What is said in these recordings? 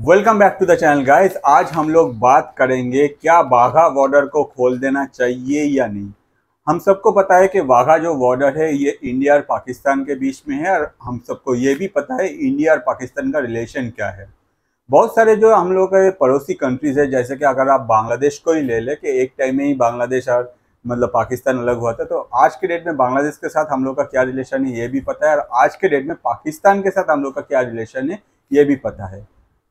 Welcome back to the channel guys. आज हम लोग बात करेंगे क्या वाघा बॉर्डर को खोल देना चाहिए या नहीं। हम सबको पता है कि वाघा जो बॉर्डर है ये इंडिया और पाकिस्तान के बीच में है, और हम सबको ये भी पता है इंडिया और पाकिस्तान का रिलेशन क्या है। बहुत सारे जो हम लोग के पड़ोसी कंट्रीज है, जैसे कि अगर आप बांग्लादेश को ही ले ले कि एक टाइम में ही बांग्लादेश और पाकिस्तान अलग हुआ था, तो आज के डेट में बांग्लादेश के साथ हम लोग का क्या रिलेशन है ये भी पता है, और आज के डेट में पाकिस्तान के साथ हम लोग का क्या रिलेशन है ये भी पता है।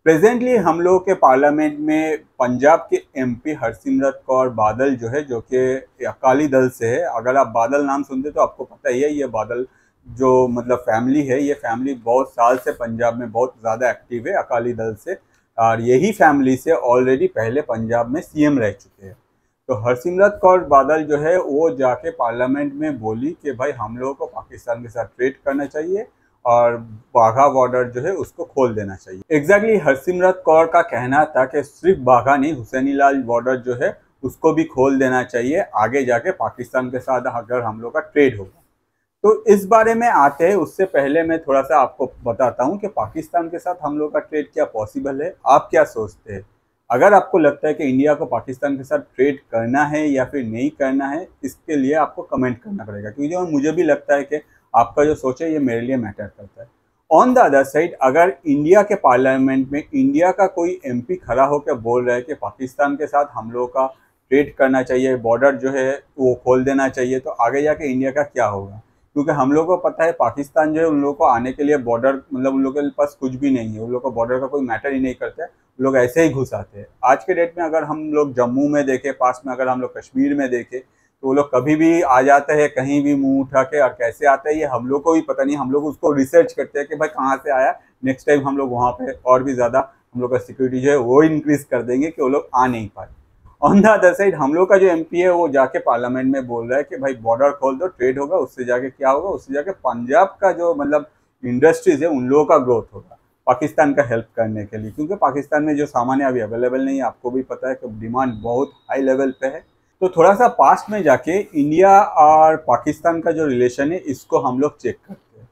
प्रेजेंटली हम लोग के पार्लियामेंट में पंजाब के एमपी हरसिमरत कौर बादल जो है, जो कि अकाली दल से है। अगर आप बादल नाम सुनते तो आपको पता ही है, ये बादल जो फैमिली है, ये फैमिली बहुत साल से पंजाब में बहुत ज़्यादा एक्टिव है अकाली दल से, और यही फैमिली से ऑलरेडी पहले पंजाब में सीएम रह चुके हैं। तो हरसिमरत कौर बादल जो है वो जाके पार्लियामेंट में बोली कि भाई हम लोगों को पाकिस्तान के साथ ट्रेड करना चाहिए और वाघा बॉर्डर जो है उसको खोल देना चाहिए। एग्जैक्टली हरसिमरत कौर का कहना था कि सिर्फ वाघा नहीं, हुसैनीलाल बॉर्डर जो है उसको भी खोल देना चाहिए, आगे जाके पाकिस्तान के साथ अगर हम लोग का ट्रेड होगा। तो इस बारे में आते हैं, उससे पहले मैं थोड़ा सा आपको बताता हूँ कि पाकिस्तान के साथ हम लोग का ट्रेड क्या पॉसिबल है। आप क्या सोचते हैं? अगर आपको लगता है कि इंडिया को पाकिस्तान के साथ ट्रेड करना है या फिर नहीं करना है, इसके लिए आपको कमेंट करना पड़ेगा, क्योंकि मुझे भी लगता है कि आपका जो सोच है ये मेरे लिए मैटर करता है। ऑन द अदर साइड, अगर इंडिया के पार्लियामेंट में इंडिया का कोई एमपी खड़ा होकर बोल रहा है कि पाकिस्तान के साथ हम लोगों का ट्रेड करना चाहिए, बॉर्डर जो है वो खोल देना चाहिए, तो आगे जाके इंडिया का क्या होगा? क्योंकि हम लोगों को पता है पाकिस्तान जो है उन लोगों को आने के लिए बॉर्डर उन लोगों के पास कुछ भी नहीं है, उन लोगों को बॉर्डर का कोई मैटर ही नहीं करता है, लोग ऐसे ही घुस आते हैं। आज के डेट में अगर हम लोग जम्मू में देखें, पास में अगर हम लोग कश्मीर में देखें, तो वो लोग कभी भी आ जाते हैं, कहीं भी मुंह उठा के, और कैसे आते हैं ये हम लोग को भी पता नहीं। हम लोग उसको रिसर्च करते हैं कि भाई कहाँ से आया, नेक्स्ट टाइम हम लोग वहाँ पे और भी ज़्यादा हम लोग का सिक्योरिटी जो है वो इंक्रीज कर देंगे कि वो लोग आ नहीं पाए। ऑन द अदर साइड, हम लोग का जो एमपी है वो जाके पार्लियामेंट में बोल रहा है कि भाई बॉर्डर खोल दो, ट्रेड होगा, उससे जाके क्या होगा, उससे जाके पंजाब का जो इंडस्ट्रीज है उन लोगों का ग्रोथ होगा पाकिस्तान का हेल्प करने के लिए। क्योंकि पाकिस्तान में जो सामान है अभी अवेलेबल नहीं है, आपको भी पता है कि डिमांड बहुत हाई लेवल पे है। तो थोड़ा सा पास्ट में जाके इंडिया और पाकिस्तान का जो रिलेशन है इसको हम लोग चेक करते हैं।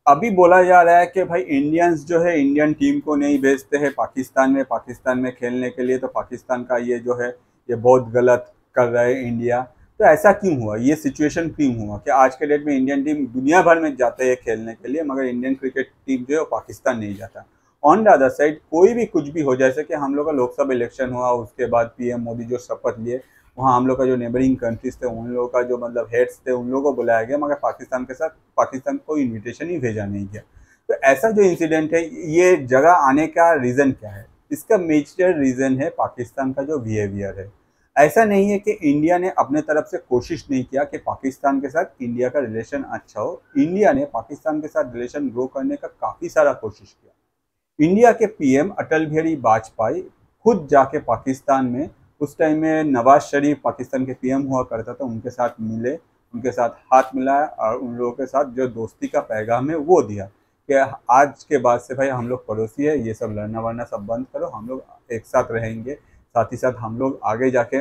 अभी बोला जा रहा है कि भाई इंडियंस जो है इंडियन टीम को नहीं भेजते हैं पाकिस्तान में खेलने के लिए, तो पाकिस्तान का ये जो है ये बहुत गलत कर रहा है इंडिया। तो ऐसा क्यों हुआ, ये सिचुएशन क्यों हुआ कि आज के डेट में इंडियन टीम दुनिया भर में जाते हैं खेलने के लिए, मगर इंडियन क्रिकेट टीम जो है पाकिस्तान नहीं जाता। ऑन द अदर साइड, कोई भी कुछ भी हो, जैसे कि हम लोग का लोकसभा इलेक्शन हुआ, उसके बाद पीएम मोदी जो शपथ लिए, वहाँ हम लोग का जो नेबरिंग कंट्रीज थे उन लोगों का जो हेड्स थे उन लोगों को बुलाया गया, मगर पाकिस्तान को इन्विटेशन ही भेजा नहीं गया। तो ऐसा जो इंसिडेंट है, ये जगह आने का रीज़न क्या है? इसका मेजर रीज़न है पाकिस्तान का जो बिहेवियर है। ऐसा नहीं है कि इंडिया ने अपने तरफ से कोशिश नहीं किया कि पाकिस्तान के साथ इंडिया का रिलेशन अच्छा हो। इंडिया ने पाकिस्तान के साथ रिलेशन ग्रो करने का काफ़ी सारा कोशिश किया। इंडिया के पीएम अटल बिहारी वाजपेयी खुद जाके पाकिस्तान में, उस टाइम में नवाज शरीफ पाकिस्तान के पीएम हुआ करता था, उनके साथ मिले, उनके साथ हाथ मिलाया और उन लोगों के साथ जो दोस्ती का पैगाम है वो दिया कि आज के बाद से भाई हम लोग पड़ोसी है, ये सब लड़ना वरना सब बंद करो, हम लोग एक साथ रहेंगे, साथ ही साथ हम लोग आगे जाके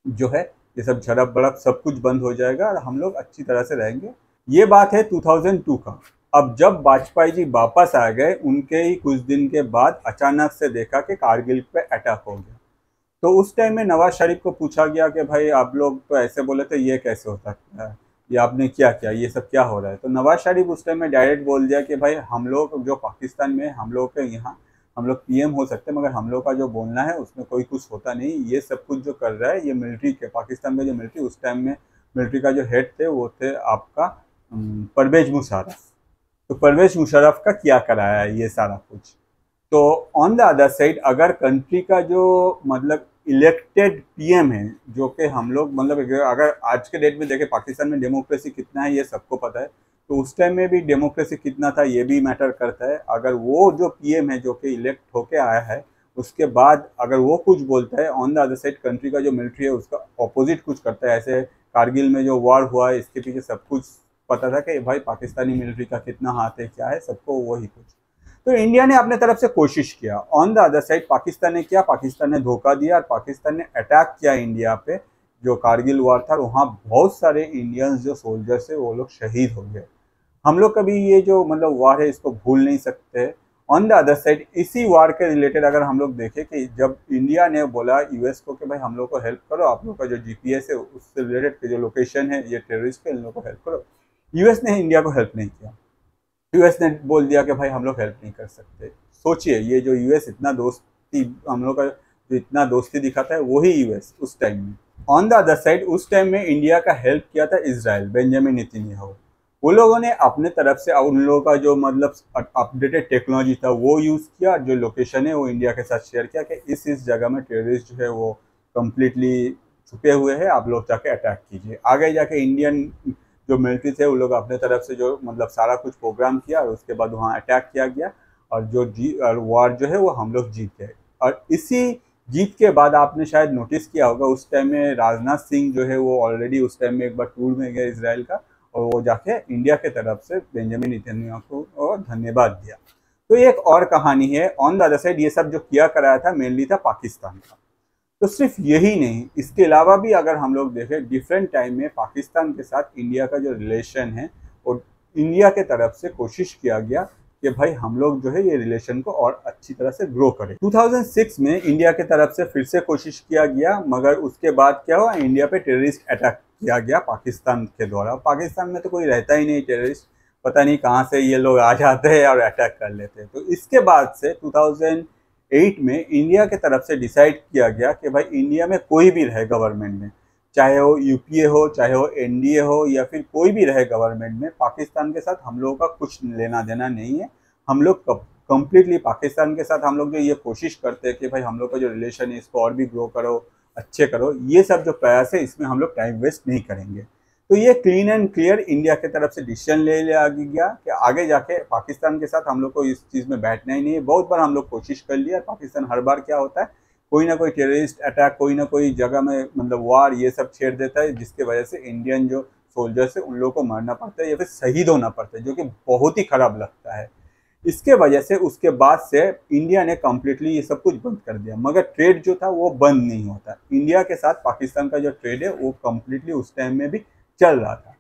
जो है ये सब झड़प बड़प सब कुछ बंद हो जाएगा और हम लोग अच्छी तरह से रहेंगे। ये बात है 2002 का। अब जब वाजपेयी जी वापस आ गए, उनके ही कुछ दिन के बाद अचानक से देखा कि कारगिल पे अटैक हो गया। तो उस टाइम में नवाज शरीफ को पूछा गया कि भाई आप लोग तो ऐसे बोले थे, ये कैसे हो सकता है, ये आपने क्या किया, ये सब क्या हो रहा है? तो नवाज शरीफ उस टाइम में डायरेक्ट बोल दिया कि भाई हम लोग जो पाकिस्तान में, हम लोग के यहाँ हम लोग पीएम हो सकते हैं, मगर हम लोग का जो बोलना है उसमें कोई कुछ होता नहीं। ये सब कुछ जो कर रहा है ये मिलिट्री के, पाकिस्तान का जो मिलिट्री, उस टाइम में मिलिट्री का जो हेड थे वो थे आपका परवेज मुशर्रफ। तो परवेज मुशर्रफ का क्या कराया है ये सारा कुछ। तो ऑन द अदर साइड, अगर कंट्री का जो इलेक्टेड पीएम है, जो कि हम लोग अगर आज के डेट में देखें पाकिस्तान में डेमोक्रेसी कितना है ये सबको पता है, तो उस टाइम में भी डेमोक्रेसी कितना था ये भी मैटर करता है। अगर वो जो पीएम है जो कि इलेक्ट होके आया है, उसके बाद अगर वो कुछ बोलता है, on the other side country का जो मिलिट्री है उसका ऑपोजिट कुछ करता है। ऐसे कारगिल में जो वॉर हुआ है इसके पीछे सब कुछ पता था कि भाई पाकिस्तानी मिलिट्री का कितना हाथ है, क्या है, सबको वही कुछ। तो इंडिया ने अपने तरफ से कोशिश किया। On the other side Pakistan ने किया, पाकिस्तान ने धोखा दिया और पाकिस्तान ने अटैक किया इंडिया पे। जो कारगिल वॉर था वहाँ बहुत सारे इंडियंस जो सोल्जर्स है वो लोग शहीद हो गए। हम लोग कभी ये जो वॉर है इसको भूल नहीं सकते। ऑन द अदर साइड इसी वार के रिलेटेड अगर हम लोग देखें कि जब इंडिया ने बोला यूएस को कि भाई हम लोग को हेल्प करो, आप लोग का जो जीपीएस है उससे रिलेटेड जो लोकेशन है ये टेररिस्ट के, इन लोग को हेल्प करो, यूएस ने इंडिया को हेल्प नहीं किया। यूएस ने बोल दिया कि भाई हम लोग हेल्प नहीं कर सकते। सोचिए, ये जो यूएस इतना दोस्ती हम लोग का जो इतना दोस्ती दिखाता है वही यूएस उस टाइम में। ऑन द अदर साइड उस टाइम में इंडिया का हेल्प किया था इजराइल, बेंजामिन नेतन्याहू। वो लोगों ने अपने तरफ से उन लोगों का जो मतलब अपडेटेड टेक्नोलॉजी था वो यूज़ किया, जो लोकेशन है वो इंडिया के साथ शेयर किया कि इस जगह में टेररिस्ट जो है वो कम्प्लीटली छुपे हुए हैं, आप लोग जाके अटैक कीजिए। आगे जाके इंडियन जो मिलिट्री थे वो लोग अपने तरफ से जो मतलब सारा कुछ प्रोग्राम किया और उसके बाद वहाँ अटैक किया गया और वार जो है वो हम लोग जीत गए। और इसी जीत के बाद आपने शायद नोटिस किया होगा उस टाइम में राजनाथ सिंह जो है वो ऑलरेडी उस टाइम में एक बार टूर में गए इसराइल का, और वो जाके इंडिया के तरफ से बेंजामिन नेतन्याहू को धन्यवाद दिया। तो ये एक और कहानी है। ऑन द अदर साइड ये सब जो किया कराया था मेनली था पाकिस्तान का। तो सिर्फ यही नहीं, इसके अलावा भी अगर हम लोग देखें डिफरेंट टाइम में पाकिस्तान के साथ इंडिया का जो रिलेशन है और इंडिया के तरफ से कोशिश किया गया कि भाई हम लोग जो है ये रिलेशन को और अच्छी तरह से ग्रो करें। 2006 में इंडिया के तरफ से फिर से कोशिश किया गया, मगर उसके बाद क्या हुआ, इंडिया पे टेररिस्ट अटैक किया गया पाकिस्तान के द्वारा। पाकिस्तान में तो कोई रहता ही नहीं टेररिस्ट, पता नहीं कहाँ से ये लोग आ जाते हैं और अटैक कर लेते हैं। तो इसके बाद से 2008 में इंडिया के तरफ से डिसाइड किया गया कि भाई इंडिया में कोई भी रहे गवर्नमेंट में, चाहे वो यूपीए हो, चाहे वो एनडीए हो, या फिर कोई भी रहे गवर्नमेंट में, पाकिस्तान के साथ हम लोगों का कुछ लेना देना नहीं है। हम लोग कम्प्लीटली पाकिस्तान के साथ हम लोग जो ये कोशिश करते हैं कि भाई हम लोग का जो रिलेशन है इसको और भी ग्रो करो, अच्छे करो, ये सब जो प्रयास है इसमें हम लोग टाइम वेस्ट नहीं करेंगे। तो ये क्लीन एंड क्लियर इंडिया की तरफ से डिसीजन ले लिया गया कि आगे जाके पाकिस्तान के साथ हम लोग को इस चीज़ में बैठना ही नहीं है। बहुत बार हम लोग कोशिश कर लिया, पाकिस्तान हर बार क्या होता है, कोई ना कोई टेररिस्ट अटैक, कोई ना कोई जगह में मतलब वार ये सब छेड़ देता है, जिसके वजह से इंडियन जो सोल्जर्स है उन लोगों को मारना पड़ता है या फिर शहीद होना पड़ता है, जो कि बहुत ही खराब लगता है। इसके वजह से उसके बाद से इंडिया ने कम्प्लीटली ये सब कुछ बंद कर दिया, मगर ट्रेड जो था वो बंद नहीं होता। इंडिया के साथ पाकिस्तान का जो ट्रेड है वो कम्प्लीटली उस टाइम में भी चल रहा था।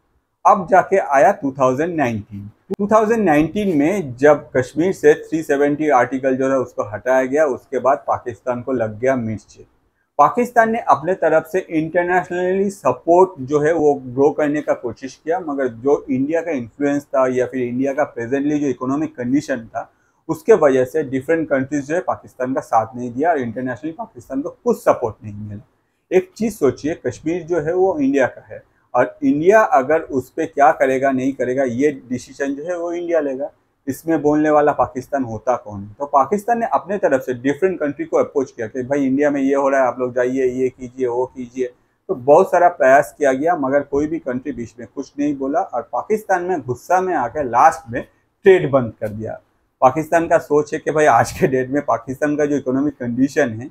अब जाके आया 2019 में जब कश्मीर से 370 आर्टिकल जो है उसको हटाया गया, उसके बाद पाकिस्तान को लग गया मिर्च। पाकिस्तान ने अपने तरफ से इंटरनेशनली सपोर्ट जो है वो ग्रो करने का कोशिश किया, मगर जो इंडिया का इन्फ्लुएंस था या फिर इंडिया का प्रेजेंटली जो इकोनॉमिक कंडीशन था उसके वजह से डिफरेंट कंट्रीज जो है पाकिस्तान का साथ नहीं दिया और इंटरनेशनली पाकिस्तान को कुछ सपोर्ट नहीं मिला। एक चीज़ सोचिए, कश्मीर जो है वो इंडिया का है और इंडिया अगर उस पर क्या करेगा नहीं करेगा ये डिसीजन जो है वो इंडिया लेगा, इसमें बोलने वाला पाकिस्तान होता कौन है। तो पाकिस्तान ने अपने तरफ से डिफरेंट कंट्री को अप्रोच किया कि भाई इंडिया में ये हो रहा है, आप लोग जाइए, ये कीजिए, वो कीजिए। तो बहुत सारा प्रयास किया गया, मगर कोई भी कंट्री बीच में कुछ नहीं बोला और पाकिस्तान में गुस्सा में आकर लास्ट में ट्रेड बंद कर दिया। पाकिस्तान का सोच है कि भाई आज के डेट में पाकिस्तान का जो इकोनॉमिक कंडीशन है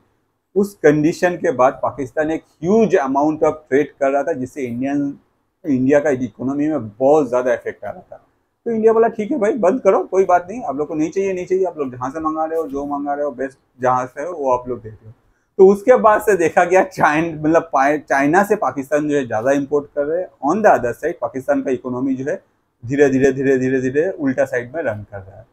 उस कंडीशन के बाद पाकिस्तान एक ह्यूज अमाउंट ऑफ ट्रेड कर रहा था, जिससे इंडिया का इकोनॉमी में बहुत ज़्यादा इफेक्ट आ रहा था। तो इंडिया बोला ठीक है भाई बंद करो, कोई बात नहीं, आप लोग को नहीं चाहिए नहीं चाहिए, आप लोग जहाँ से मंगा रहे हो, जो मंगा रहे हो बेस्ट जहाँ से हो वो आप लोग देते हो। तो उसके बाद से देखा गया चाइना से पाकिस्तान जो है ज़्यादा इम्पोर्ट कर रहे हैं। On the other side Pakistan का इकोनॉमी जो है धीरे धीरे उल्टा साइड में रन कर रहा है।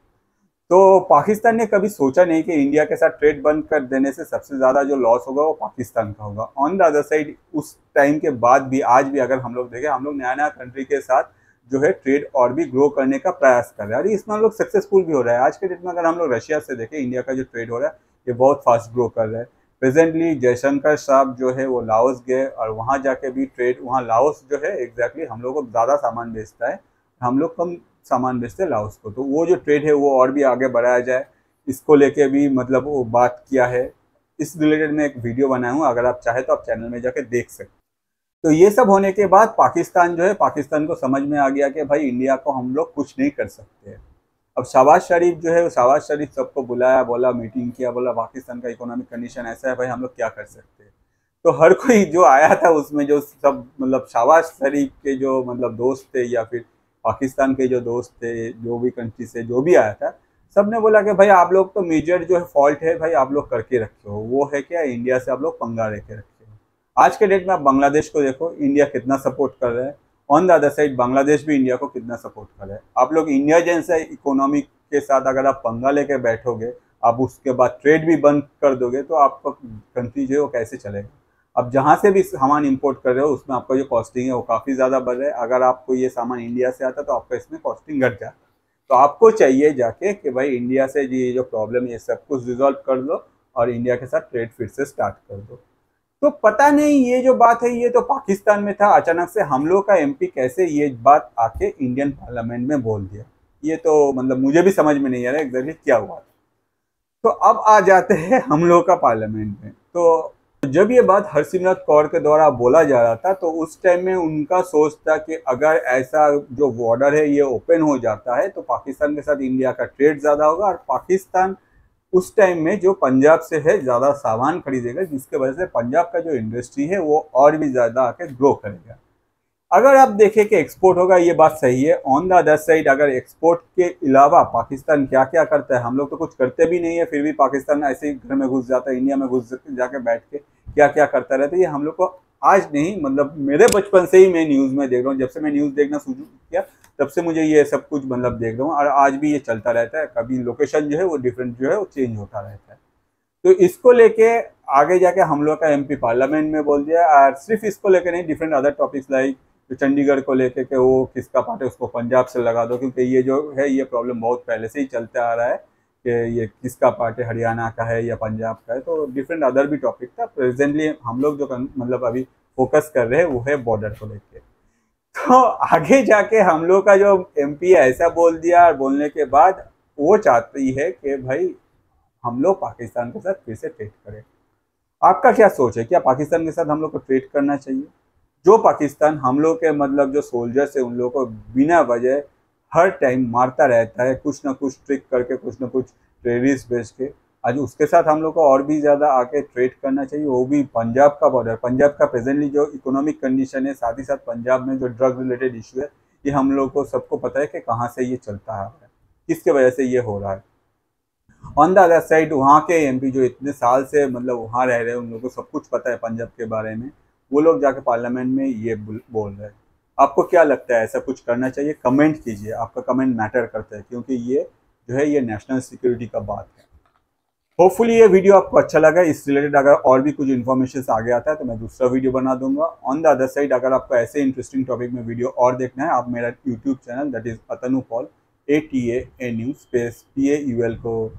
तो पाकिस्तान ने कभी सोचा नहीं कि इंडिया के साथ ट्रेड बंद कर देने से सबसे ज़्यादा जो लॉस होगा वो पाकिस्तान का होगा। ऑन द अदर साइड उस टाइम के बाद भी आज भी अगर हम लोग देखें, हम लोग नया नया कंट्री के साथ जो है ट्रेड और भी ग्रो करने का प्रयास कर रहे हैं और इसमें हम लोग सक्सेसफुल भी हो रहा है। आज के डेट में अगर हम लोग रशिया से देखें, इंडिया का जो ट्रेड हो रहा है ये बहुत फास्ट ग्रो कर रहा है। प्रेजेंटली जयशंकर साहब जो है वो लाओस गए और वहाँ जाके भी ट्रेड, वहाँ लाओस जो है एग्जैक्टली हम लोग को ज़्यादा सामान बेचता है, हम लोग कम सामान बेचते हैं लाओस को। तो वो जो ट्रेड है वो और भी आगे बढ़ाया जाए, इसको लेके भी मतलब वो बात किया है। इस रिलेटेड में एक वीडियो बनाया हूँ, अगर आप चाहे तो आप चैनल में जाके देख सकते। तो ये सब होने के बाद पाकिस्तान जो है, पाकिस्तान को समझ में आ गया कि भाई इंडिया को हम लोग कुछ नहीं कर सकते। अब शहबाज शरीफ जो है, शहबाज शरीफ सबको बुलाया, बोला मीटिंग किया, बोला पाकिस्तान का इकोनॉमिक कंडीशन ऐसा है भाई, हम लोग क्या कर सकते हैं। तो हर कोई जो आया था उसमें जो सब मतलब शहबाज शरीफ के जो मतलब दोस्त थे या फिर पाकिस्तान के जो दोस्त थे, जो भी कंट्री से जो भी आया था, सब ने बोला कि भाई आप लोग तो मेजर जो है फॉल्ट है भाई आप लोग करके रखे हो, वो है क्या, इंडिया से आप लोग पंगा लेके रखे हो। आज के डेट में आप बांग्लादेश को देखो, इंडिया कितना सपोर्ट कर रहा है। On the other side Bangladesh भी इंडिया को कितना सपोर्ट कर रहा है। आप लोग इंडिया जैसे इकोनॉमिक के साथ अगर आप पंगा लेके बैठोगे, आप उसके बाद ट्रेड भी बंद कर दोगे, तो आपका कंट्री जो है वो कैसे चलेगा। अब जहाँ से भी सामान इंपोर्ट कर रहे हो उसमें आपका जो कॉस्टिंग है वो काफ़ी ज़्यादा बढ़ रहा है। अगर आपको ये सामान इंडिया से आता तो आपका इसमें कॉस्टिंग घट जाता। तो आपको चाहिए जाके कि भाई इंडिया से ये जो प्रॉब्लम है ये सब कुछ रिजॉल्व कर लो और इंडिया के साथ ट्रेड फिर से स्टार्ट कर दो। तो पता नहीं ये जो बात है ये तो पाकिस्तान में था, अचानक से हम लोग का एमपी कैसे ये बात आके इंडियन पार्लियामेंट में बोल दिया, ये तो मतलब मुझे भी समझ में नहीं आ रहा एग्जैक्टली क्या हुआ। तो अब आ जाते हैं हम लोग का पार्लियामेंट में। तो जब ये बात हरसिमरत कौर के द्वारा बोला जा रहा था तो उस टाइम में उनका सोच था कि अगर ऐसा जो बॉर्डर है ये ओपन हो जाता है तो पाकिस्तान के साथ इंडिया का ट्रेड ज़्यादा होगा और पाकिस्तान उस टाइम में जो पंजाब से है ज़्यादा सामान खरीदेगा, जिसके वजह से पंजाब का जो इंडस्ट्री है वो और भी ज़्यादा आके ग्रो करेगा। अगर आप देखें कि एक्सपोर्ट होगा ये बात सही है। ऑन द अदर साइड अगर एक्सपोर्ट के अलावा पाकिस्तान क्या क्या करता है, हम लोग तो कुछ करते भी नहीं है, फिर भी पाकिस्तान ऐसे ही घर में घुस जाता है, इंडिया में घुस जाके बैठ के क्या क्या करता रहता है। ये हम लोग को आज नहीं, मतलब मेरे बचपन से ही मैं न्यूज़ में देख रहा हूँ, जब से मैं न्यूज़ देखना शुरू किया तब से मुझे ये सब कुछ मतलब देख रहा हूँ और आज भी ये चलता रहता है। कभी लोकेशन जो है वो डिफरेंट जो है वो चेंज होता रहता है। तो इसको लेके आगे जाके हम लोग का एमपी पार्लियामेंट में बोल दिया, और सिर्फ इसको लेके नहीं, डिफरेंट अदर टॉपिक्स लाइक तो चंडीगढ़ को लेके कि वो किसका पार्ट है उसको पंजाब से लगा दो, क्योंकि ये जो है ये प्रॉब्लम बहुत पहले से ही चलता आ रहा है कि ये किसका पार्ट है, हरियाणा का है या पंजाब का है। तो डिफरेंट अदर भी टॉपिक था। प्रेजेंटली हम लोग जो मतलब अभी फोकस कर रहे हैं वो है बॉर्डर को लेके। तो आगे जाके हम लोग का जो एमपी है ऐसा बोल दिया, और बोलने के बाद वो चाहती है कि भाई हम लोग पाकिस्तान के साथ फिर से ट्रेड करें। आपका क्या सोच है, क्या पाकिस्तान के साथ हम लोग को ट्रेड करना चाहिए? जो पाकिस्तान हम लोग के मतलब जो सोल्जर्स है उन लोगों को बिना वजह हर टाइम मारता रहता है, कुछ ना कुछ ट्रिक करके, कुछ ना कुछ टेररिस्ट भेज के, आज उसके साथ हम लोग को और भी ज़्यादा आके ट्रेड करना चाहिए, वो भी पंजाब का बॉर्डर। पंजाब का प्रेजेंटली जो इकोनॉमिक कंडीशन है, साथ ही साथ पंजाब में जो ड्रग रिलेटेड इशू है, ये हम लोग को सबको पता है कि कहाँ से ये चलता आ रहा है, किसके वजह से ये हो रहा है। ऑन द अदर साइड वहाँ के एमपी जो इतने साल से मतलब वहाँ रह रहे हैं, उन लोगों को सब कुछ पता है पंजाब के बारे में, वो लोग जाके पार्लियामेंट में ये बोल रहे हैं। आपको क्या लगता है, ऐसा कुछ करना चाहिए? कमेंट कीजिए, आपका कमेंट मैटर करता है, क्योंकि ये जो है ये नेशनल सिक्योरिटी का बात है। होपफुली ये वीडियो आपको अच्छा लगा। इस रिलेटेड अगर और भी कुछ इन्फॉर्मेशन आगे आता है तो मैं दूसरा वीडियो बना दूंगा। ऑन द अदर साइड अगर आपको ऐसे इंटरेस्टिंग टॉपिक में वीडियो और देखना है, आप मेरा YouTube channel that is Atanu Paul ATANU space PAUL को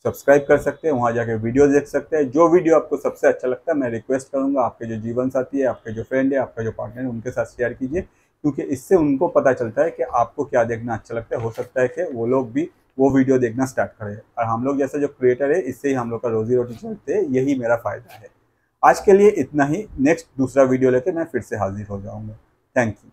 सब्सक्राइब कर सकते हैं, वहाँ जाके वीडियो देख सकते हैं। जो वीडियो आपको सबसे अच्छा लगता है मैं रिक्वेस्ट करूँगा आपके जो जीवन साथी है, आपके जो फ्रेंड है, आपका जो पार्टनर है, उनके साथ शेयर कीजिए, क्योंकि इससे उनको पता चलता है कि आपको क्या देखना अच्छा लगता है। हो सकता है कि वो लोग भी वो वीडियो देखना स्टार्ट करें, और हम लोग जैसे जो क्रिएटर है इससे ही हम लोग का रोजी रोटी चलते हैं, यही मेरा फ़ायदा है। आज के लिए इतना ही। नेक्स्ट दूसरा वीडियो लेके मैं फिर से हाजिर हो जाऊँगा। Thank you.